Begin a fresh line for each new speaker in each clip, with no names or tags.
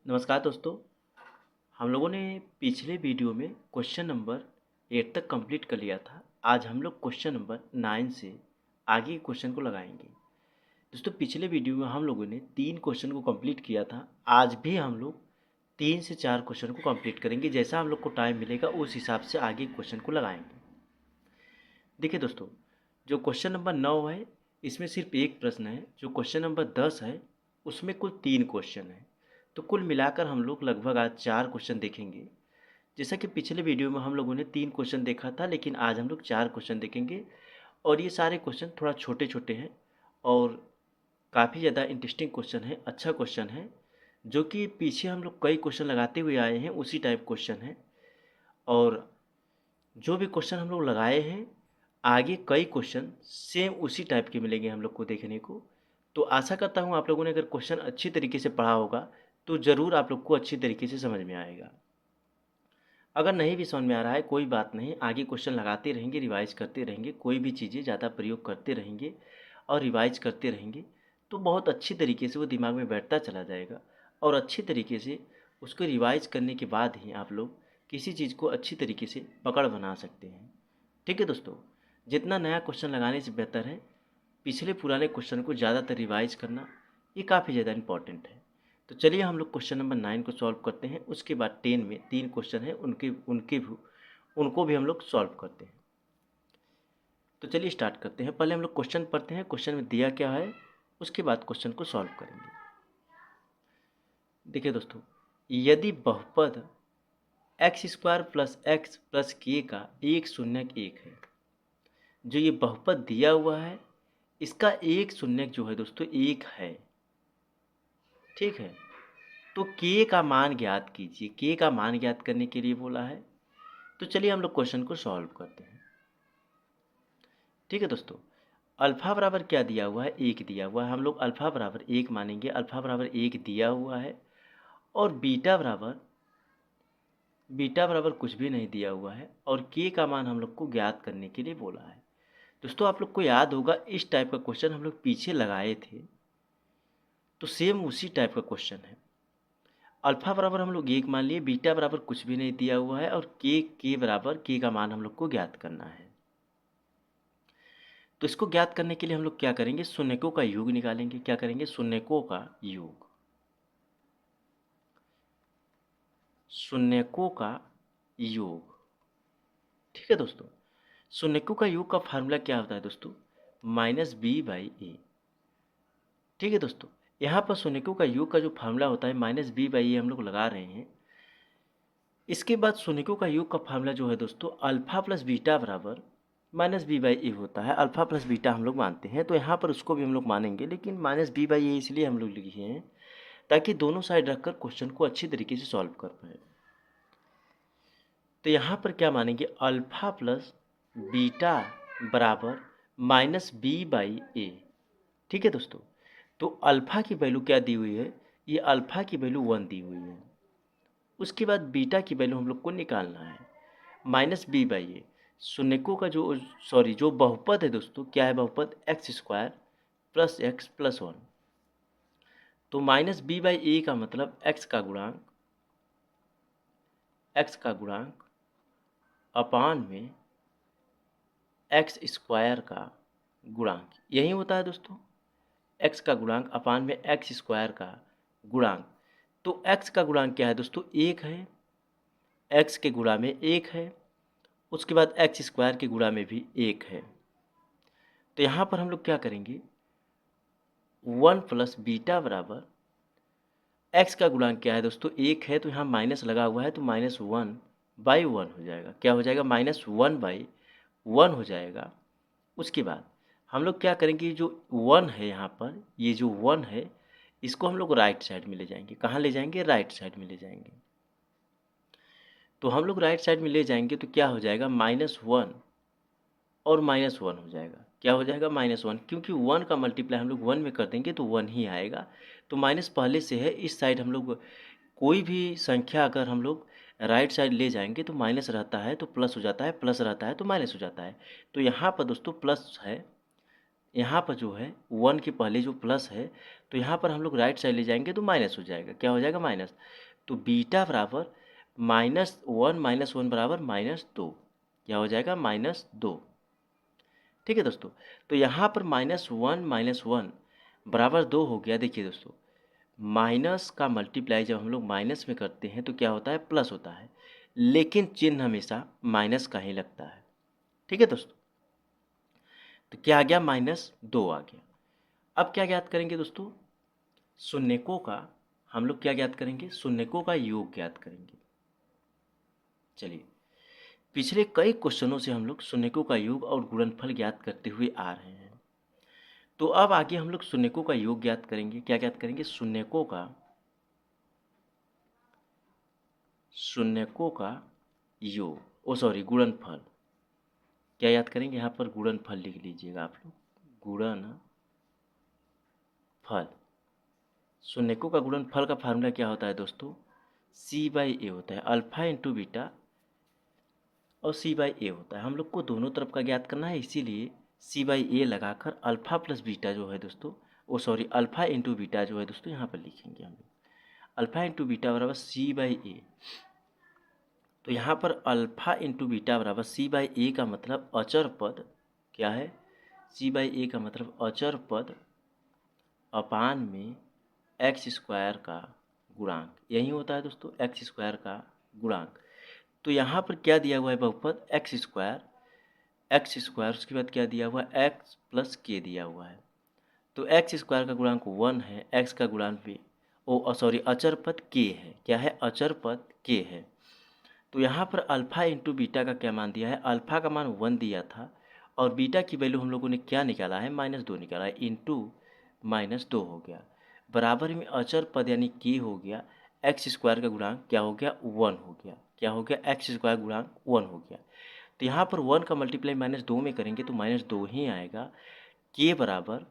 नमस्कार दोस्तों। हम लोगों ने पिछले वीडियो में क्वेश्चन नंबर 8 तक कंप्लीट कर लिया था। आज हम लोग क्वेश्चन नंबर 9 से आगे के क्वेश्चन को लगाएंगे। दोस्तों पिछले वीडियो में हम लोगों ने 3 क्वेश्चन को कंप्लीट किया था। आज भी हम लोग 3 से 4 क्वेश्चन को कंप्लीट करेंगे। जैसा हम लोग को टाइम मिलेगा उस हिसाब से आगे क्वेश्चन को लगाएंगे। देखिए दोस्तों, जो क्वेश्चन नंबर 9 है इसमें सिर्फ एक प्रश्न है। जो क्वेश्चन नंबर 10 है उसमें कुल 3 क्वेश्चन है। तो कुल मिलाकर हम लोग लगभग आज 4 क्वेश्चन देखेंगे। जैसा कि पिछले वीडियो में हम लोगों ने 3 क्वेश्चन देखा था, लेकिन आज हम लोग 4 क्वेश्चन देखेंगे। और ये सारे क्वेश्चन थोड़ा छोटे छोटे हैं और काफ़ी ज़्यादा इंटरेस्टिंग क्वेश्चन है, अच्छा क्वेश्चन है। जो कि पीछे हम लोग कई क्वेश्चन लगाते हुए आए हैं, उसी टाइप क्वेश्चन है। और जो भी क्वेश्चन हम लोग लगाए हैं, आगे कई क्वेश्चन सेम उसी टाइप के मिलेंगे हम लोग को देखने को। तो आशा करता हूँ आप लोगों ने अगर क्वेश्चन अच्छी तरीके से पढ़ा होगा तो ज़रूर आप लोग को अच्छी तरीके से समझ में आएगा। अगर नहीं भी समझ में आ रहा है कोई बात नहीं, आगे क्वेश्चन लगाते रहेंगे, रिवाइज करते रहेंगे, कोई भी चीज़ें ज़्यादा प्रयोग करते रहेंगे और रिवाइज करते रहेंगे तो बहुत अच्छी तरीके से वो दिमाग में बैठता चला जाएगा। और अच्छी तरीके से उसको रिवाइज करने के बाद ही आप लोग किसी चीज़ को अच्छी तरीके से पकड़ बना सकते हैं। ठीक है दोस्तों, जितना नया क्वेश्चन लगाने से बेहतर है पिछले पुराने क्वेश्चन को ज़्यादातर रिवाइज करना, ये काफ़ी ज़्यादा इम्पॉर्टेंट है। तो चलिए हम लोग क्वेश्चन नंबर 9 को सॉल्व करते हैं। उसके बाद 10 में 3 क्वेश्चन हैं, उनको भी हम लोग सॉल्व करते हैं। तो चलिए स्टार्ट करते हैं। पहले हम लोग क्वेश्चन पढ़ते हैं, क्वेश्चन में दिया क्या है, उसके बाद क्वेश्चन को सॉल्व करेंगे। देखिए दोस्तों, यदि बहुपद x square plus x plus के का एक शून्यक एक है, जो ये बहुपद दिया हुआ है इसका एक शून्यक जो है दोस्तों एक है। ठीक है, तो के का मान ज्ञात कीजिए। के का मान ज्ञात करने के लिए बोला है। तो चलिए हम लोग क्वेश्चन को सॉल्व करते हैं। ठीक है दोस्तों, अल्फा बराबर क्या दिया हुआ है, एक दिया हुआ है। हम लोग अल्फा बराबर एक मानेंगे। अल्फा बराबर एक दिया हुआ है और बीटा बराबर कुछ भी नहीं दिया हुआ है। और के का मान हम लोग को ज्ञात करने के लिए बोला है। दोस्तों आप लोग को याद होगा इस टाइप का क्वेश्चन हम लोग पीछे लगाए थे, तो सेम उसी टाइप का क्वेश्चन है। अल्फा बराबर हम लोग एक मान लिए, बीटा बराबर कुछ भी नहीं दिया हुआ है और के बराबर के का मान हम लोग को ज्ञात करना है। तो इसको ज्ञात करने के लिए हम लोग क्या करेंगे, शून्यकों का योग निकालेंगे। क्या करेंगे, शून्यकों का योग। शून्यकों का योग। ठीक है दोस्तों, शून्यकों का योग का फार्मूला क्या होता है दोस्तों, -b/a। ठीक है दोस्तों, यहाँ पर शून्यकों का योग का जो फार्मूला होता है -b/a हम लोग लगा रहे हैं। इसके बाद शून्यकों का योग का फार्मूला जो है दोस्तों, अल्फा प्लस बीटा बराबर -b/a होता है। अल्फा प्लस बीटा हम लोग मानते हैं, तो यहाँ पर उसको भी हम लोग मानेंगे, लेकिन -b/a इसलिए हम लोग लिखे हैं ताकि दोनों साइड रखकर क्वेश्चन को अच्छी तरीके से सॉल्व कर पाए। तो यहाँ पर क्या मानेंगे, अल्फा प्लस बीटा बराबर -b/a। ठीक है दोस्तों, तो अल्फ़ा की वैल्यू क्या दी हुई है, ये अल्फ़ा की वैल्यू 1 दी हुई है। उसके बाद बीटा की वैल्यू हम लोग को निकालना है -b/a। शून्यकों का जो बहुपद है दोस्तों, क्या है बहुपद, x square plus x plus 1। तो -b/a का मतलब एक्स का गुणांक अपान में एक्स स्क्वायर का गुणांक, यही होता है दोस्तों। एक्स का गुणांक अपान में एक्स स्क्वायर का गुणांक। तो एक्स का गुणांक क्या है दोस्तों, एक है। एक्स के गुणा में एक है, उसके बाद एक्स स्क्वायर के गुणा में भी एक है। तो यहाँ पर हम लोग क्या करेंगे, 1 प्लस बीटा बराबर एक्स का गुणांक क्या है दोस्तों, एक है, तो यहाँ माइनस लगा हुआ है तो -1/1 हो जाएगा। क्या हो जाएगा, -1/1 हो जाएगा। उसके बाद हम लोग क्या करेंगे, जो 1 है यहाँ पर, ये जो 1 है इसको हम लोग राइट साइड में ले जाएंगे। कहाँ ले जाएंगे, राइट साइड में ले जाएंगे। तो हम लोग राइट साइड में ले जाएंगे तो क्या हो जाएगा, -1 और -1 हो जाएगा। क्या हो जाएगा, -1, क्योंकि 1 का मल्टीप्लाई हम लोग 1 में कर देंगे तो 1 ही आएगा। तो माइनस पहले से है, इस साइड हम लोग कोई भी संख्या अगर हम लोग राइट साइड ले जाएंगे तो माइनस रहता है तो प्लस हो जाता है, प्लस रहता है तो माइनस हो जाता है। तो यहाँ पर दोस्तों प्लस है, यहाँ पर जो है 1 के पहले जो प्लस है तो यहाँ पर हम लोग राइट साइड ले जाएंगे तो माइनस हो जाएगा, क्या हो जाएगा माइनस। तो बीटा बराबर -1 बराबर -2, क्या हो जाएगा -2। ठीक है दोस्तों, तो यहाँ पर -1 बराबर 2 हो गया। देखिए दोस्तों, माइनस का मल्टीप्लाई जब हम लोग माइनस में करते हैं तो क्या होता है, प्लस होता है, लेकिन चिन्ह हमेशा माइनस का ही लगता है। ठीक है दोस्तों, तो क्या आ गया, -2 आ गया। अब क्या ज्ञात करेंगे दोस्तों, शून्यकों का हम लोग क्या ज्ञात करेंगे, शून्यकों का योग ज्ञात करेंगे। चलिए, पिछले कई क्वेश्चनों से हम लोग शून्यकों का योग और गुणनफल ज्ञात करते हुए आ रहे हैं। तो अब आगे हम लोग शून्यकों का योग ज्ञात करेंगे। क्या ज्ञात करेंगे, शून्यकों का योग, गुणनफल। क्या याद करेंगे, यहाँ पर गुणनफल लिख लीजिएगा आप लोग, गुणनफल। शून्यकों का गुणनफल का फार्मूला क्या होता है दोस्तों, C/A होता है, अल्फा इंटू बीटा और C/A होता है। हम लोग को दोनों तरफ का ज्ञात करना है, इसीलिए C/A लगाकर अल्फा प्लस बीटा जो है दोस्तों, अल्फा इंटू बीटा जो है दोस्तों यहाँ पर लिखेंगे हम लोग, अल्फा इंटू बीटा बराबर C/A। तो यहाँ पर अल्फा इंटू बीटा बराबर C/A का मतलब अचर पद क्या है, C/A का मतलब अचर पद अपान में x² का गुणांक, यही होता है दोस्तों, x² का गुणांक। तो यहाँ पर क्या दिया हुआ है बहुपद, x², उसके बाद क्या दिया हुआ है, x प्लस k दिया हुआ है। तो x² का गुणांक 1 है, x का गुणांक भी अचर पद k है, क्या है, अचर पद k है। तो यहाँ पर अल्फा इंटू बीटा का क्या मान दिया है, अल्फा का मान 1 दिया था और बीटा की वैल्यू हम लोगों ने क्या निकाला है, -2 निकाला है, इंटू -2 हो गया, बराबर में अचर पद यानी k हो गया, x² का गुणांक क्या हो गया, 1 हो गया, क्या हो गया, x² गुणांक 1 हो गया। तो यहाँ पर 1 का मल्टीप्लाई -2 में करेंगे तो -2 ही आएगा, k बराबर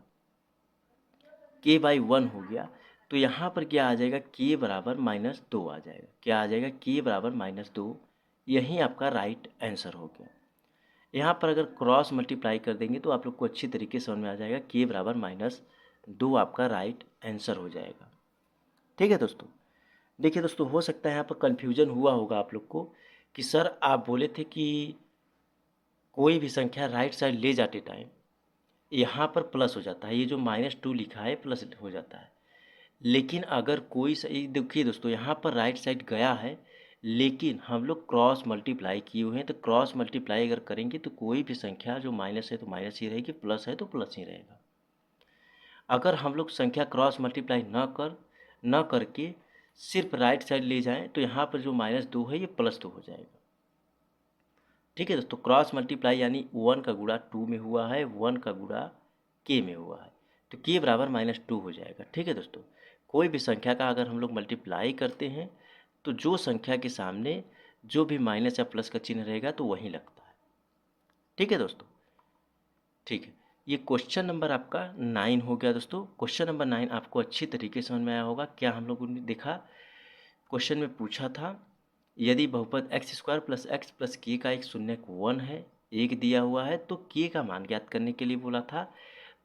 k/1 हो गया। तो यहाँ पर क्या आ जाएगा, k बराबर -2 आ जाएगा, क्या आ जाएगा, k बराबर -2, यही आपका राइट आंसर हो गया। यहाँ पर अगर क्रॉस मल्टीप्लाई कर देंगे तो आप लोग को अच्छी तरीके से समझ में आ जाएगा, k बराबर -2 आपका राइट आंसर हो जाएगा। ठीक है दोस्तों, देखिए दोस्तों, हो सकता है यहाँ पर कन्फ्यूजन हुआ होगा आप लोग को कि सर आप बोले थे कि कोई भी संख्या राइट साइड ले जाते टाइम यहाँ पर प्लस हो जाता है, ये जो -2 लिखा है प्लस हो जाता है। लेकिन अगर कोई सही, देखिए दोस्तों, यहाँ पर राइट साइड गया है, लेकिन हम लोग क्रॉस मल्टीप्लाई किए हुए हैं, तो क्रॉस मल्टीप्लाई अगर करेंगे तो कोई भी संख्या जो माइनस है तो माइनस ही रहेगी, प्लस है तो प्लस ही रहेगा। अगर हम लोग संख्या क्रॉस मल्टीप्लाई न करके सिर्फ राइट साइड ले जाएं तो यहाँ पर जो -2 है ये +2 हो जाएगा। ठीक है दोस्तों, क्रॉस मल्टीप्लाई यानी 1 का गुणा 2 में हुआ है, 1 का गुणा k में हुआ है, तो k बराबर -2 हो जाएगा। ठीक है दोस्तों, कोई भी संख्या का अगर हम लोग मल्टीप्लाई करते हैं तो जो संख्या के सामने जो भी माइनस या प्लस का चिन्ह रहेगा तो वही लगता है। ठीक है दोस्तों, ठीक है, ये क्वेश्चन नंबर आपका 9 हो गया दोस्तों। क्वेश्चन नंबर 9 आपको अच्छी तरीके से समझ में आया होगा। क्या हम लोगों ने देखा, क्वेश्चन में पूछा था यदि बहुपद x² + x + k का एक शून्यक 1 है, 1 दिया हुआ है, तो k का मान ज्ञात करने के लिए बोला था।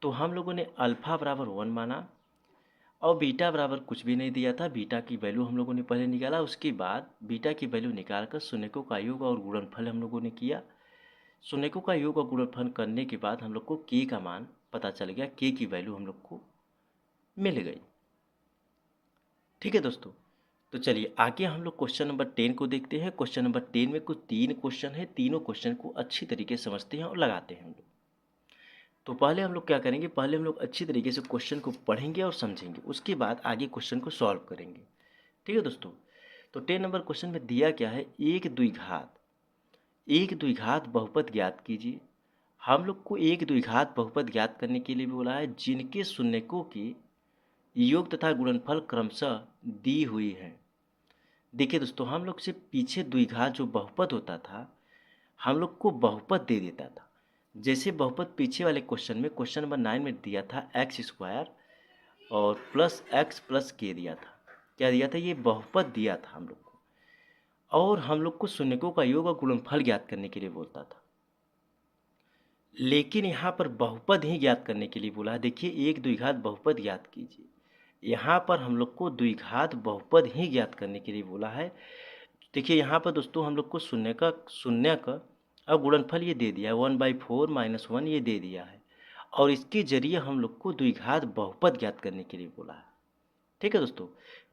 तो हम लोगों ने अल्फा बराबर 1 माना और बीटा बराबर कुछ भी नहीं दिया था, बीटा की वैल्यू हम लोगों ने पहले निकाला, उसके बाद बीटा की वैल्यू निकाल कर शून्यकों का योग और गुणनफल हम लोगों ने किया। शून्यकों का योग और गुणनफल करने के बाद हम लोग को k का मान पता चल गया, k की वैल्यू हम लोग को मिल गई। ठीक है दोस्तों, तो चलिए आगे हम लोग क्वेश्चन नंबर 10 को देखते हैं। क्वेश्चन नंबर 10 में कुछ 3 क्वेश्चन है, तीनों क्वेश्चन को अच्छी तरीके से समझते हैं और लगाते हैं हम लोग। तो पहले हम लोग क्या करेंगे, पहले हम लोग अच्छी तरीके से क्वेश्चन को पढ़ेंगे और समझेंगे, उसके बाद आगे क्वेश्चन को सॉल्व करेंगे। ठीक है दोस्तों, तो 10 नंबर क्वेश्चन में दिया क्या है, एक द्विघात बहुपद ज्ञात कीजिए। हम लोग को एक द्विघात बहुपद ज्ञात करने के लिए बोला है जिनके शून्यकों की योग तथा गुणनफल क्रमशः दी हुई है। देखिए दोस्तों, हम लोग से पीछे द्विघात जो बहुपद होता था हम लोग को बहुपद दे देता था। जैसे बहुपद पीछे वाले क्वेश्चन में, क्वेश्चन नंबर 9 में दिया था x² और +x + k दिया था। क्या दिया था, ये बहुपद दिया था हम लोग को, और हम लोग को शून्यकों का योग और गुणनफल ज्ञात करने के लिए बोलता था। लेकिन यहाँ पर बहुपद ही ज्ञात करने के लिए बोला है। देखिए, एक द्विघात बहुपद ज्ञात कीजिए, यहाँ पर हम लोग को द्विघात बहुपद ही ज्ञात करने के लिए बोला है। देखिए यहाँ पर दोस्तों हम लोग को शून्य का अब गुणनफल ये दे दिया है 1/4 - 1 ये दे दिया है, और इसके जरिए हम लोग को द्विघात बहुपद ज्ञात करने के लिए बोला है। ठीक है दोस्तों,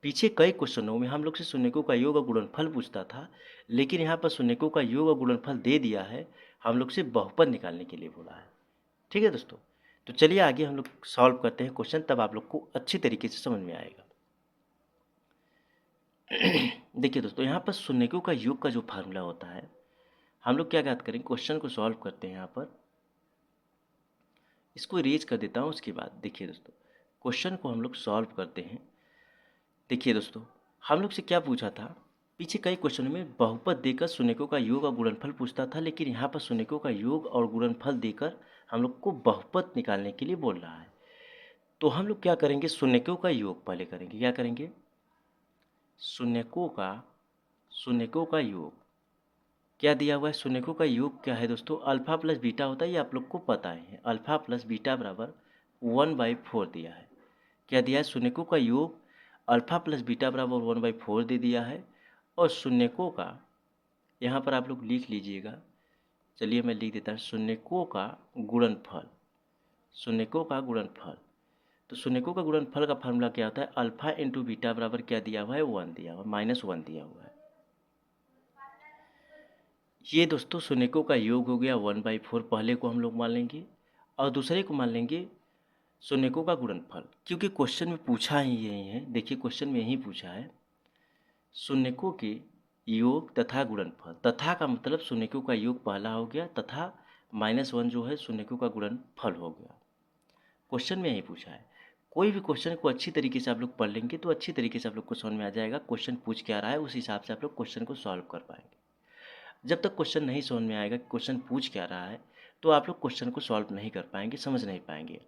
पीछे कई क्वेश्चनों में हम लोग से शून्यकों का योग और गुणनफल पूछता था, लेकिन यहाँ पर शून्यकों का योग और गुणनफल दे दिया है, हम लोग से बहुपद निकालने के लिए बोला है। ठीक है दोस्तों, तो चलिए आगे हम लोग सॉल्व करते हैं क्वेश्चन, तब आप लोग को अच्छी तरीके से समझ में आएगा। देखिए दोस्तों, यहाँ पर शून्यकों का योग का जो फार्मूला होता है, हम लोग क्या ज्ञात करेंगे, क्वेश्चन को सॉल्व करते हैं। यहाँ पर इसको इरेज कर देता हूँ, उसके बाद देखिए दोस्तों क्वेश्चन को हम लोग सॉल्व करते हैं। देखिए दोस्तों, हम लोग से क्या पूछा था, पीछे कई क्वेश्चनों में बहुपद देकर शून्यकों का योग और गुणनफल पूछता था, लेकिन यहाँ पर शून्यकों का योग और गुणनफल देकर हम लोग को बहुपद निकालने के लिए बोल रहा है। तो हम लोग क्या करेंगे, शून्यकों का योग पहले करेंगे। क्या करेंगे, शून्यकों का योग क्या दिया हुआ है, शून्यकों का योग क्या है दोस्तों, अल्फा प्लस बीटा होता है, ये आप लोग को पता है। अल्फा प्लस बीटा बराबर 1/4 दिया है। क्या दिया है, शून्यकों का योग अल्फा प्लस बीटा बराबर 1/4 दे दिया है। और शून्यकों का यहाँ पर आप लोग लिख लीजिएगा, चलिए मैं लिख देता हूँ, शून्यकों का गुणनफल। शून्यकों का गुणनफल, तो शून्यकों का गुणनफल का फार्मूला क्या होता है, अल्फा इंटू बीटा बराबर क्या दिया हुआ है, 1 दिया हुआ है, -1 दिया हुआ है। ये दोस्तों शून्यकों का योग हो गया 1/4, पहले को हम लोग मान लेंगे, और दूसरे को मान लेंगे शून्यकों का गुणनफल, क्योंकि क्वेश्चन में पूछा ही यही है। देखिए क्वेश्चन में यही पूछा है, शून्यकों के योग तथा गुणनफल। तथा का मतलब शून्यकों का योग पहला हो गया, तथा -1 जो है शून्यकों का गुणनफल हो गया। क्वेश्चन में यही पूछा है। कोई भी क्वेश्चन को अच्छी तरीके से आप लोग पढ़ लेंगे तो अच्छी तरीके से आप लोग को समझ में आ जाएगा, क्वेश्चन पूछ क्या रहा है, उस हिसाब से आप लोग क्वेश्चन को सॉल्व कर पाएंगे। जब तक क्वेश्चन नहीं समझ में आएगा कि क्वेश्चन पूछ क्या रहा है, तो आप लोग क्वेश्चन को सॉल्व नहीं कर पाएंगे, समझ नहीं पाएंगे।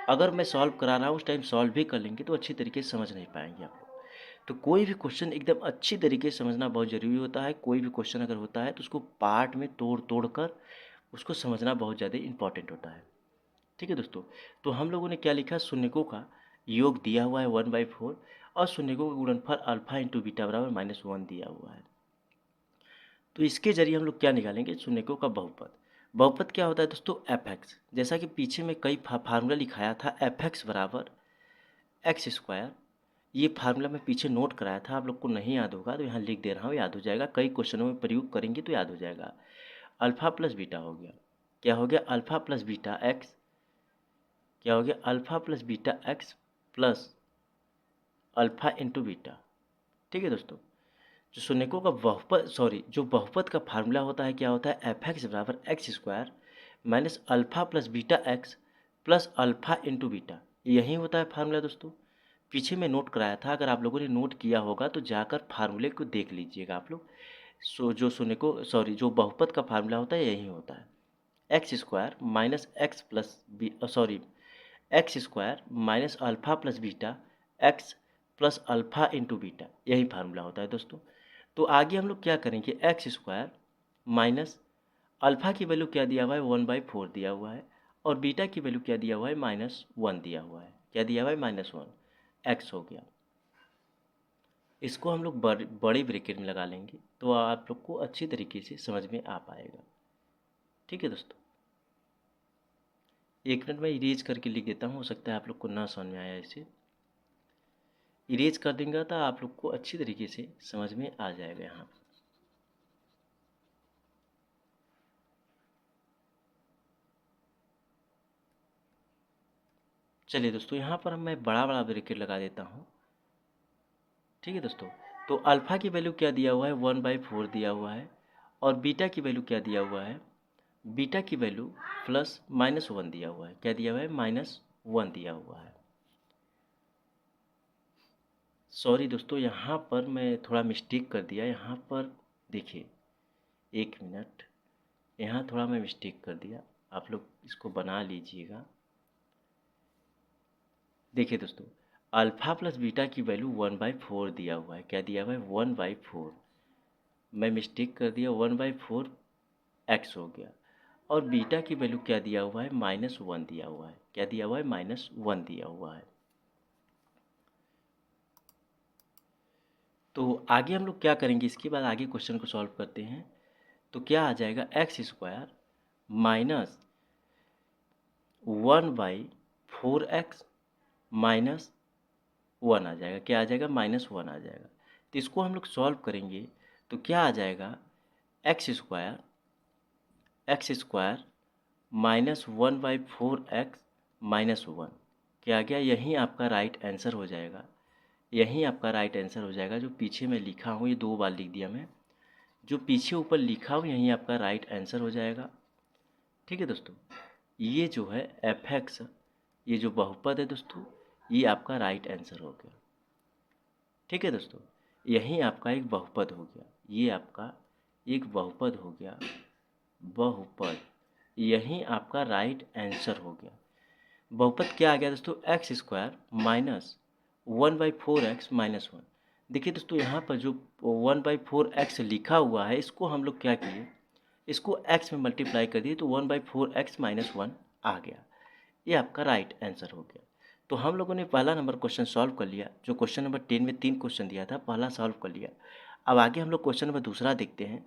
अगर मैं सॉल्व करा रहा हूँ उस टाइम सॉल्व भी कर लेंगे तो अच्छी तरीके से समझ नहीं पाएंगे आप लोग। तो कोई भी क्वेश्चन एकदम अच्छी तरीके से समझना बहुत ज़रूरी होता है। कोई भी क्वेश्चन अगर होता है तो उसको पार्ट में तोड़ तोड़ कर उसको समझना बहुत ज़्यादा इंपॉर्टेंट होता है। ठीक है दोस्तों, तो हम लोगों ने क्या लिखा, शून्यकों का योग दिया हुआ है 1/4, और शून्यकों का गुणनफल अल्फा इंटू बीटा बराबर -1 दिया हुआ है। तो इसके जरिए हम लोग क्या निकालेंगे, शून्यकों का बहुपद। बहुपद क्या होता है दोस्तों, एफ एक्स, जैसा कि पीछे में कई फार्मूला लिखाया था, एफ एक्स बराबर x²। ये फार्मूला मैं पीछे नोट कराया था, आप लोग को नहीं याद होगा तो यहाँ लिख दे रहा हूँ, याद हो जाएगा, कई क्वेश्चनों में प्रयोग करेंगे तो याद हो जाएगा। अल्फा प्लस बीटा हो गया, क्या हो गया, अल्फा प्लस बीटा एक्स, क्या हो गया, alpha plus beta x plus alpha into beta. ठीक है दोस्तों, जो शून्यकों का बहुपद, जो बहुपद का फार्मूला होता है क्या होता है, एफ एक्स बराबर x² minus alpha plus beta x plus alpha into beta, यही होता है फार्मूला दोस्तों। पीछे में नोट कराया था, अगर आप लोगों ने नोट किया होगा तो जाकर फार्मूले को देख लीजिएगा आप लोग। जो शून्यकों जो बहुपद का फार्मूला होता है यही होता है, x² minus x plus x² minus alpha plus beta x plus alpha into beta, यही फार्मूला होता है दोस्तों। तो आगे हम लोग क्या करेंगे, x² माइनस अल्फा की वैल्यू क्या दिया हुआ है, 1/4 दिया हुआ है, और बीटा की वैल्यू क्या दिया हुआ है, -1 दिया हुआ है। क्या दिया हुआ है, -1, x हो गया। इसको हम लोग बड़े ब्रैकेट में लगा लेंगे तो आप लोग को अच्छी तरीके से समझ में आ पाएगा। ठीक है दोस्तों, एक मिनट में इरेज करके लिख देता हूँ, हो सकता है आप लोग को ना समझ में आया, इसे इरेज कर देंगे तो आप लोग को अच्छी तरीके से समझ में आ जाएगा। यहाँ चलिए दोस्तों, यहाँ पर मैं बड़ा बड़ा ब्रैकेट लगा देता हूँ। ठीक है दोस्तों, तो अल्फ़ा की वैल्यू क्या दिया हुआ है, 1/4 दिया हुआ है, और बीटा की वैल्यू क्या दिया हुआ है, बीटा की वैल्यू प्लस -1 दिया हुआ है। क्या दिया हुआ है, -1 दिया हुआ है। सॉरी दोस्तों, यहाँ पर मैं थोड़ा मिस्टेक कर दिया, यहाँ पर देखिए, एक मिनट, यहाँ थोड़ा मैं मिस्टेक कर दिया, आप लोग इसको बना लीजिएगा। देखिए दोस्तों, अल्फ़ा प्लस बीटा की वैल्यू 1/4 दिया हुआ है। क्या दिया हुआ है, 1/4, मैं मिस्टेक कर दिया, 1/4 एक्स हो गया, और बीटा की वैल्यू क्या दिया हुआ है, -1 दिया हुआ है। क्या दिया हुआ है, -1 दिया हुआ है। तो आगे हम लोग क्या करेंगे, इसके बाद आगे क्वेश्चन को सॉल्व करते हैं। तो क्या आ जाएगा, x square minus 1/4x minus 1 आ जाएगा। क्या आ जाएगा, -1 आ जाएगा। तो इसको हम लोग सॉल्व करेंगे तो क्या आ जाएगा, एक्स स्क्वायर -1/4x -1 क्या आ गया, यही आपका राइट आंसर हो जाएगा। यही आपका राइट आंसर हो जाएगा। जो पीछे मैं लिखा हूँ, ये 2 बार लिख दिया मैं, जो पीछे ऊपर लिखा हूँ यही आपका राइट आंसर हो जाएगा। ठीक है दोस्तों, ये जो है एफ एक्स, ये जो बहुपद है दोस्तों, ये आपका राइट आंसर हो गया। ठीक है दोस्तों, यही आपका एक बहुपद हो गया, ये आपका एक बहुपद हो गया, बहुपद, यही आपका राइट आंसर हो गया। बहुपद क्या आ गया दोस्तों, एक्स स्क्वायर माइनस 1/4x -1। देखिए दोस्तों, यहाँ पर जो 1/4x लिखा हुआ है, इसको हम लोग क्या किए, इसको x में मल्टीप्लाई कर दिए तो 1/4x -1 आ गया। ये आपका राइट आंसर हो गया। तो हम लोगों ने पहला नंबर क्वेश्चन सॉल्व कर लिया। जो क्वेश्चन नंबर 10 में 3 क्वेश्चन दिया था, पहला सॉल्व कर लिया। अब आगे हम लोग क्वेश्चन नंबर दूसरा देखते हैं,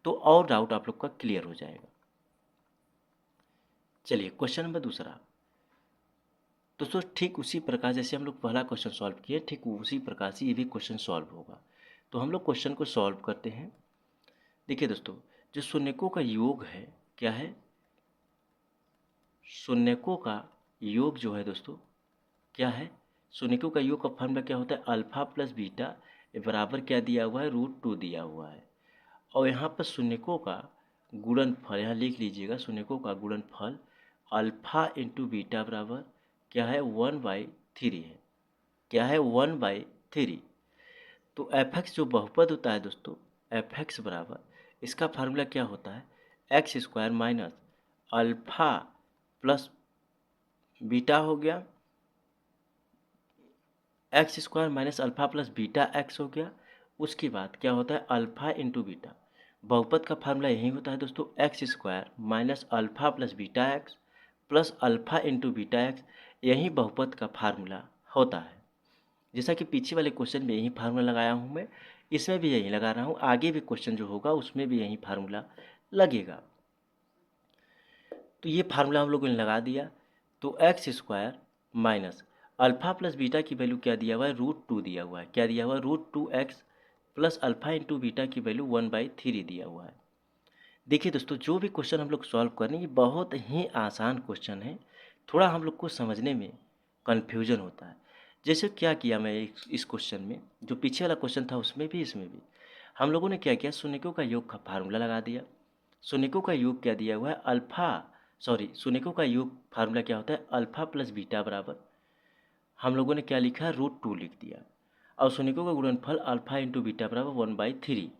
तो और डाउट आप लोग का क्लियर हो जाएगा। चलिए क्वेश्चन नंबर दूसरा, दोस्तों ठीक उसी प्रकार जैसे हम लोग पहला क्वेश्चन सॉल्व किए, ठीक उसी प्रकार से ये भी क्वेश्चन सॉल्व होगा। तो हम लोग क्वेश्चन को सॉल्व करते हैं। देखिए दोस्तों, जो शून्यकों का योग है, क्या है, शून्यकों का योग जो है दोस्तों, क्या है, शून्यकों का योग का फॉर्मूला क्या होता है, अल्फा प्लस बीटा बराबर क्या दिया हुआ है, √2 दिया हुआ है। और यहाँ पर शून्यकों का गुणनफल, यहाँ लिख लीजिएगा, शून्यकों का गुणनफल अल्फा इंटू बीटा बराबर क्या है, 1/3 है। क्या है, 1/3। तो एफ एक्स जो बहुपद होता है दोस्तों, एफ एक्स बराबर, इसका फार्मूला क्या होता है, x square minus alpha plus beta हो गया, x square minus alpha plus beta x हो गया। उसके बाद क्या होता है, अल्फा इंटू बीटा। बहुपद का फार्मूला यही होता है दोस्तों, x square minus alpha plus beta x plus alpha into beta x, यही बहुपद का फार्मूला होता है। जैसा कि पीछे वाले क्वेश्चन में यही फार्मूला लगाया हूँ मैं, इसमें भी यही लगा रहा हूँ, आगे भी क्वेश्चन जो होगा उसमें भी यही फार्मूला लगेगा। तो ये फार्मूला हम लोगों ने लगा दिया। तो x square minus alpha plus beta की वैल्यू क्या दिया हुआ है, √2 दिया हुआ है। क्या दिया हुआ है, √2x plus alpha into beta की वैल्यू 1/3 दिया हुआ है। देखिए दोस्तों, जो भी क्वेश्चन हम लोग सॉल्व कर रहे हैं, ये बहुत ही आसान क्वेश्चन है। थोड़ा हम लोग को समझने में कन्फ्यूजन होता है। जैसे क्या किया मैं इस क्वेश्चन में, जो पीछे वाला क्वेश्चन था उसमें भी इसमें भी हम लोगों ने क्या किया, शून्यकों का योग का फार्मूला लगा दिया। शून्यकों का योग क्या दिया हुआ है, शून्यकों का योग फार्मूला क्या होता है, अल्फा प्लस बीटा बराबर, हम लोगों ने क्या लिखा है, √2 लिख दिया। और शून्यकों का गुणनफल अल्फा इंटू बीटा बराबर 1/3।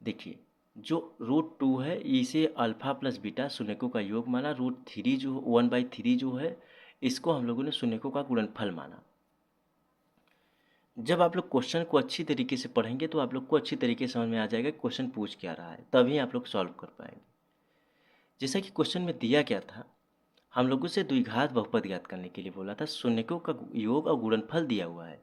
देखिए, जो √2 है, इसे अल्फा प्लस बीटा शून्यकों का योग माना, √3 जो 1/3 जो है, इसको हम लोगों ने शून्यकों का गुणनफल माना। जब आप लोग क्वेश्चन को अच्छी तरीके से पढ़ेंगे तो आप लोग को अच्छी तरीके से समझ में आ जाएगा क्वेश्चन पूछ क्या रहा है, तभी आप लोग सॉल्व कर पाएंगे। जैसा कि क्वेश्चन में दिया गया था, हम लोगों से द्विघात बहुपद ज्ञात करने के लिए बोला था। शून्यकों का योग और गुणनफल दिया हुआ है,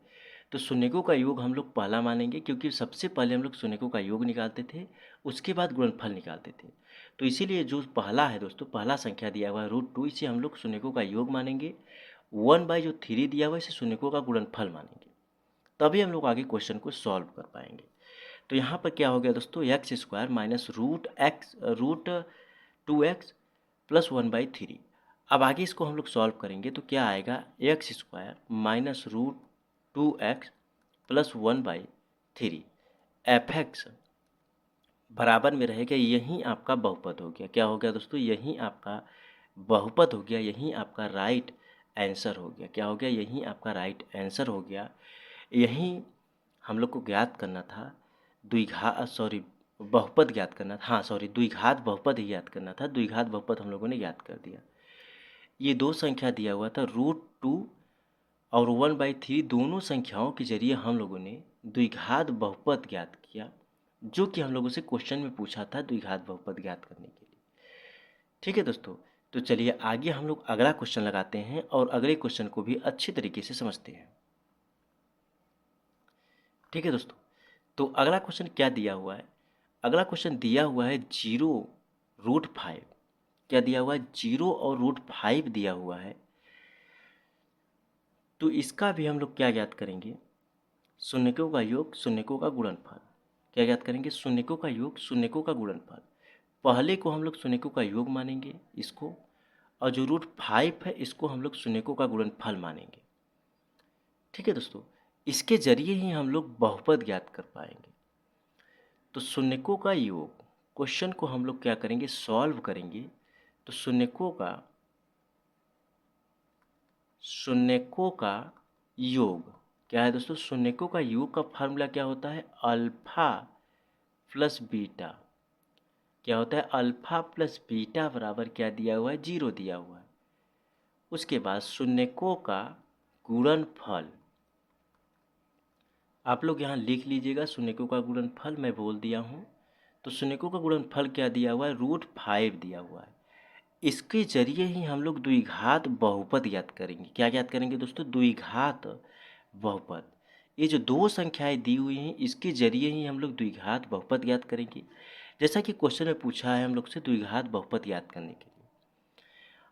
तो शून्यकों का योग हम लोग पहला मानेंगे, क्योंकि सबसे पहले हम लोग शून्यकों का योग निकालते थे, उसके बाद गुणनफल निकालते थे। तो इसीलिए जो पहला है दोस्तों, पहला संख्या दिया हुआ है √2, इसे हम लोग शून्यकों का योग मानेंगे। 1/3 दिया हुआ है, इसे शून्यकों का गुणनफल मानेंगे, तभी हम लोग आगे क्वेश्चन को सॉल्व कर पाएंगे। तो यहाँ पर क्या हो गया दोस्तों, x square minus √2x plus 1/3। अब आगे इसको हम लोग सॉल्व करेंगे तो क्या आएगा, x square minus √2x plus 1/3 F x बराबर में रहेगा, यही आपका बहुपद हो गया। क्या हो गया दोस्तों, यही आपका बहुपद हो गया, यही आपका राइट आंसर हो गया। क्या हो गया, यही आपका राइट आंसर हो गया। यही हम लोग को ज्ञात करना था, बहुपद ज्ञात करना था, द्विघात बहुपद ही ज्ञात करना था। द्विघात बहुपद हम लोगों ने ज्ञात कर दिया। ये दो संख्या दिया हुआ था, √2 और 1/3, दोनों संख्याओं के जरिए हम लोगों ने द्विघात बहुपद ज्ञात किया, जो कि हम लोगों से क्वेश्चन में पूछा था द्विघात बहुपद ज्ञात करने के लिए। ठीक है दोस्तों, तो चलिए आगे हम लोग अगला क्वेश्चन लगाते हैं और अगले क्वेश्चन को भी अच्छी तरीके से समझते हैं। ठीक है दोस्तों, तो अगला क्वेश्चन क्या दिया हुआ है? अगला क्वेश्चन दिया हुआ है 0√5। क्या दिया हुआ है? 0 और √5 दिया हुआ है। तो इसका भी हम लोग क्या ज्ञात करेंगे? शून्यकों का योग, शून्यकों का गुणनफल। क्या ज्ञात करेंगे? शून्यकों का योग, शून्यकों का गुणनफल। पहले को हम लोग शून्यकों का योग मानेंगे इसको, और जो √5 है इसको हम लोग शून्यकों का गुणनफल मानेंगे। ठीक है दोस्तों, इसके जरिए ही हम लोग बहुपद ज्ञात कर पाएंगे। तो शून्यकों का योग, क्वेश्चन को हम लोग क्या करेंगे? सॉल्व करेंगे। तो शून्यकों का योग क्या है दोस्तों? शून्यकों का योग का फार्मूला क्या होता है? Alpha plus beta. क्या होता है? अल्फा प्लस बीटा बराबर क्या दिया हुआ है? 0 दिया हुआ है। उसके बाद शून्यकों का गुणनफल, आप लोग यहाँ लिख लीजिएगा। शून्यकों का गुणनफल मैं बोल दिया हूँ। तो शून्यकों का गुणनफल क्या दिया हुआ है? √5 दिया हुआ है। इसके जरिए ही हम लोग द्विघात बहुपद ज्ञात करेंगे। क्या ज्ञात करेंगे दोस्तों? द्विघात बहुपद। ये जो दो संख्याएं दी हुई हैं इसके जरिए ही हम लोग द्विघात बहुपद ज्ञात करेंगे। जैसा कि क्वेश्चन में पूछा है हम लोग से द्विघात बहुपद ज्ञात करने के लिए,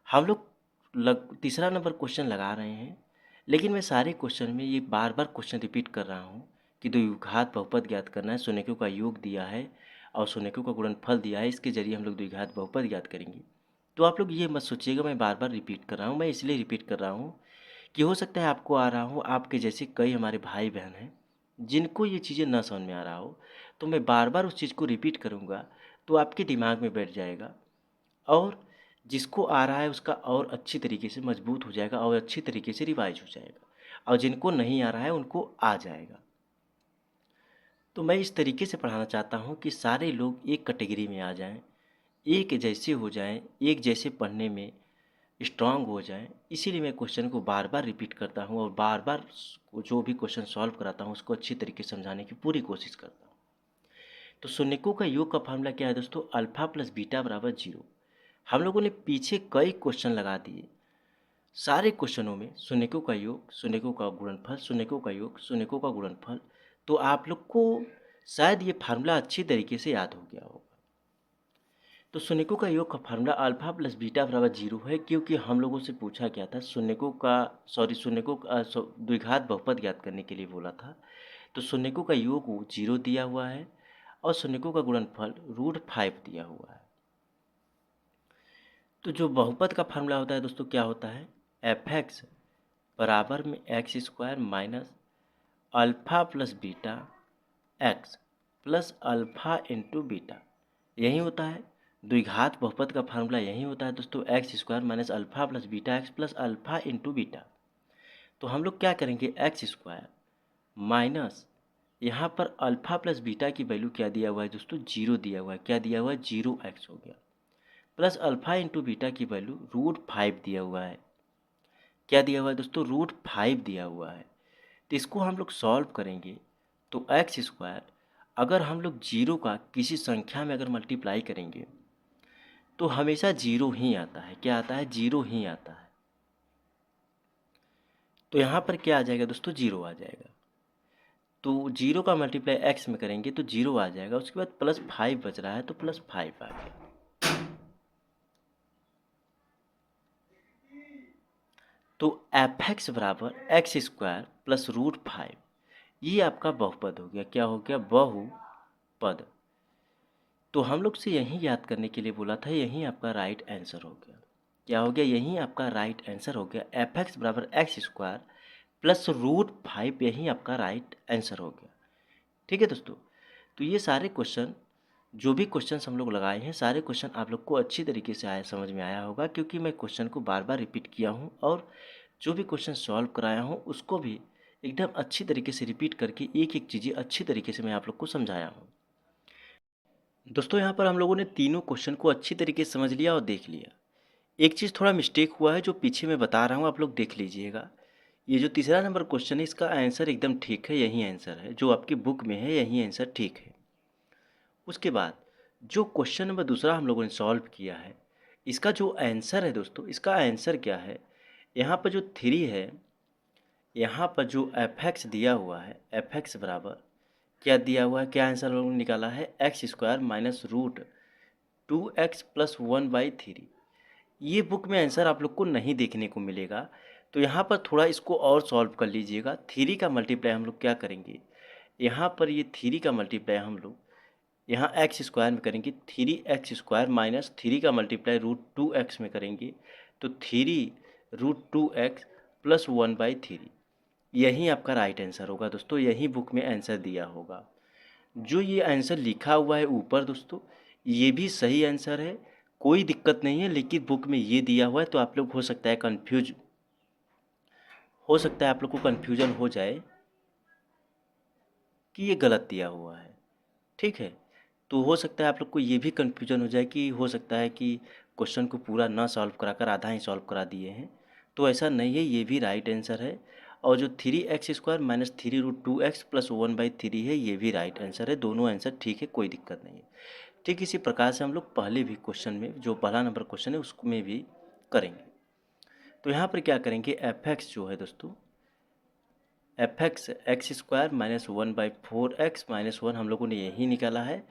हम लोग तीसरा नंबर क्वेश्चन लगा रहे हैं। लेकिन मैं सारे क्वेश्चन में ये बार बार क्वेश्चन रिपीट कर रहा हूँ कि द्विघात बहुपद ज्ञात करना है। शून्यकों का योग दिया है और शून्यकों का गुणनफल दिया है, इसके जरिए हम लोग द्विघात बहुपद ज्ञात करेंगे। तो आप लोग ये मत सोचिएगा मैं बार बार रिपीट कर रहा हूँ। मैं इसलिए रिपीट कर रहा हूँ कि हो सकता है आपको आ रहा हो, आपके जैसे कई हमारे भाई बहन हैं जिनको ये चीज़ें ना समझ में आ रहा हो। तो मैं बार बार उस चीज़ को रिपीट करूँगा तो आपके दिमाग में बैठ जाएगा, और जिसको आ रहा है उसका और अच्छी तरीके से मजबूत हो जाएगा और अच्छी तरीके से रिवाइज हो जाएगा, और जिनको नहीं आ रहा है उनको आ जाएगा। तो मैं इस तरीके से पढ़ाना चाहता हूँ कि सारे लोग एक कैटेगरी में आ जाएं, एक जैसे हो जाएं, एक जैसे पढ़ने में स्ट्रांग हो जाएं। इसीलिए मैं क्वेश्चन को बार बार रिपीट करता हूँ और बार बार जो भी क्वेश्चन सॉल्व कराता हूँ उसको अच्छी तरीके से समझाने की पूरी कोशिश करता हूँ। तो शून्यकों का योग का फार्मूला क्या है दोस्तों? अल्फा प्लस बीटा बराबर 0। हम लोगों ने पीछे कई क्वेश्चन लगा दिए। सारे क्वेश्चनों में शून्यकों का योग, शून्यकों का गुणनफल, शून्यकों का योग, शून्यकों का गुणनफल। तो आप लोग को शायद ये फार्मूला अच्छी तरीके से याद हो गया होगा। तो शून्यकों का योग का फार्मूला अल्फा प्लस बीटा बराबर 0 है, क्योंकि हम लोगों से पूछा क्या था? शून्यकों का द्विघात बहुपद ज्ञात करने के लिए बोला था। तो शून्यकों का योग 0 दिया हुआ है और शून्यकों का गुणनफल √5 दिया हुआ है। तो जो बहुपद का फार्मूला होता है दोस्तों क्या होता है? f(x) बराबर में x² minus alpha plus beta x plus alpha into beta. यही होता है द्विघात बहुपद का फार्मूला, यही होता है दोस्तों, x² minus alpha plus beta x plus alpha into beta. तो हम लोग क्या करेंगे? x² माइनस यहाँ पर अल्फा प्लस बीटा की वैल्यू क्या दिया हुआ है दोस्तों? 0 दिया हुआ है। क्या दिया हुआ है? 0x हो गया, प्लस अल्फा इंटू बीटा की वैल्यू √5 दिया हुआ है। क्या दिया हुआ है दोस्तों? √5 दिया हुआ है। तो इसको हम लोग सॉल्व करेंगे तो x², अगर हम लोग 0 का किसी संख्या में अगर मल्टीप्लाई करेंगे तो हमेशा 0 ही आता है। क्या आता है? 0 ही आता है। तो यहाँ पर क्या आ जाएगा दोस्तों? 0 आ जाएगा। तो 0 का मल्टीप्लाई x में करेंगे तो 0 आ जाएगा। उसके बाद +5 बच रहा है तो +5 आ गया। तो f(x) बराबर x² प्लस √5, ये आपका बहुपद हो गया। क्या हो गया? बहुपद। तो हम लोग से यही याद करने के लिए बोला था, यही आपका राइट आंसर हो गया। क्या हो गया? यही आपका राइट आंसर हो गया। f(x) बराबर x² प्लस √5, यही आपका राइट आंसर हो गया। ठीक है दोस्तों, तो ये सारे क्वेश्चन, जो भी क्वेश्चन हम लोग लगाए हैं, सारे क्वेश्चन आप लोग को अच्छी तरीके से समझ में आया होगा, क्योंकि मैं क्वेश्चन को बार बार रिपीट किया हूँ और जो भी क्वेश्चन सॉल्व कराया हूँ उसको भी एकदम अच्छी तरीके से रिपीट करके एक एक चीज़ें अच्छी तरीके से मैं आप लोग को समझाया हूँ। दोस्तों यहाँ पर हम लोगों ने तीनों क्वेश्चन को अच्छी तरीके से समझ लिया और देख लिया। एक चीज़ थोड़ा मिस्टेक हुआ है जो पीछे मैं बता रहा हूँ, आप लोग देख लीजिएगा। ये जो तीसरा नंबर क्वेश्चन है इसका आंसर एकदम ठीक है, यही आंसर है जो आपकी बुक में है, यही आंसर ठीक है। उसके बाद जो क्वेश्चन नंबर दूसरा हम लोगों ने सॉल्व किया है, इसका जो आंसर है दोस्तों, इसका आंसर क्या है? यहाँ पर जो 3 है, यहाँ पर जो f(x) दिया हुआ है, f(x) बराबर क्या दिया हुआ है, क्या आंसर हम लोगों ने निकाला है, x square minus root 2x plus 1/3। ये बुक में आंसर आप लोग को नहीं देखने को मिलेगा। तो यहाँ पर थोड़ा इसको और सॉल्व कर लीजिएगा। 3 का मल्टीप्लाई हम लोग क्या करेंगे, यहाँ पर ये 3 का मल्टीप्लाई हम लोग यहाँ एक्स स्क्वायर में करेंगे, 3x² माइनस 3 का मल्टीप्लाई √2x में करेंगे तो 3√2x प्लस 1/3। यही आपका राइट आंसर होगा दोस्तों, यही बुक में आंसर दिया होगा। जो ये आंसर लिखा हुआ है ऊपर दोस्तों, ये भी सही आंसर है, कोई दिक्कत नहीं है, लेकिन बुक में ये दिया हुआ है तो आप लोग हो सकता है आप लोग को कन्फ्यूजन हो जाए कि ये गलत दिया हुआ है। ठीक है, तो हो सकता है आप लोग को ये भी कन्फ्यूजन हो जाए कि हो सकता है कि क्वेश्चन को पूरा ना सॉल्व कराकर आधा ही सॉल्व करा दिए हैं। तो ऐसा नहीं है, ये भी राइट आंसर है। और जो 3x² माइनस 3√2x प्लस 1/3 है, ये भी राइट आंसर है। दोनों आंसर ठीक है, कोई दिक्कत नहीं है। ठीक इसी प्रकार से हम लोग पहले भी क्वेश्चन में, जो पहला नंबर क्वेश्चन है उसमें भी करेंगे। तो यहाँ पर क्या करेंगे, fx जो है दोस्तों, fx x² minus 1/4x minus 1 हम लोगों ने यही निकाला है।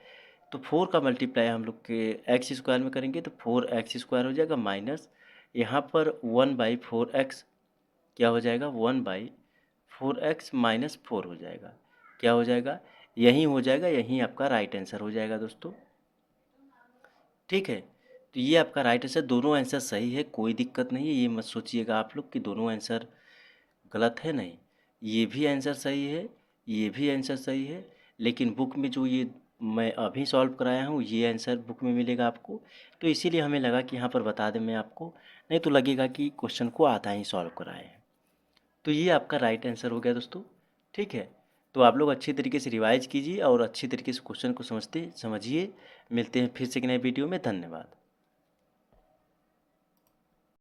तो 4 का मल्टीप्लाई हम लोग के x² में करेंगे तो 4x² हो जाएगा, माइनस यहाँ पर 1/4x क्या हो जाएगा, 1/4x माइनस 4 हो जाएगा। क्या हो जाएगा, यही हो जाएगा, यही आपका राइट आंसर हो जाएगा दोस्तों। ठीक है, तो ये आपका राइट आंसर, दोनों आंसर सही है, कोई दिक्कत नहीं है। ये मत सोचिएगा आप लोग कि दोनों आंसर गलत है, नहीं, ये भी आंसर सही है, ये भी आंसर सही है। लेकिन बुक में जो ये मैं अभी सॉल्व कराया हूँ, ये आंसर बुक में मिलेगा आपको। तो इसीलिए हमें लगा कि यहाँ पर बता दें मैं आपको, नहीं तो लगेगा कि क्वेश्चन को आधा ही सॉल्व कराए हैं। तो ये आपका राइट आंसर हो गया दोस्तों। ठीक है, तो आप लोग अच्छी तरीके से रिवाइज कीजिए और अच्छी तरीके से क्वेश्चन को समझिए। मिलते हैं फिर से एक नए वीडियो में। धन्यवाद।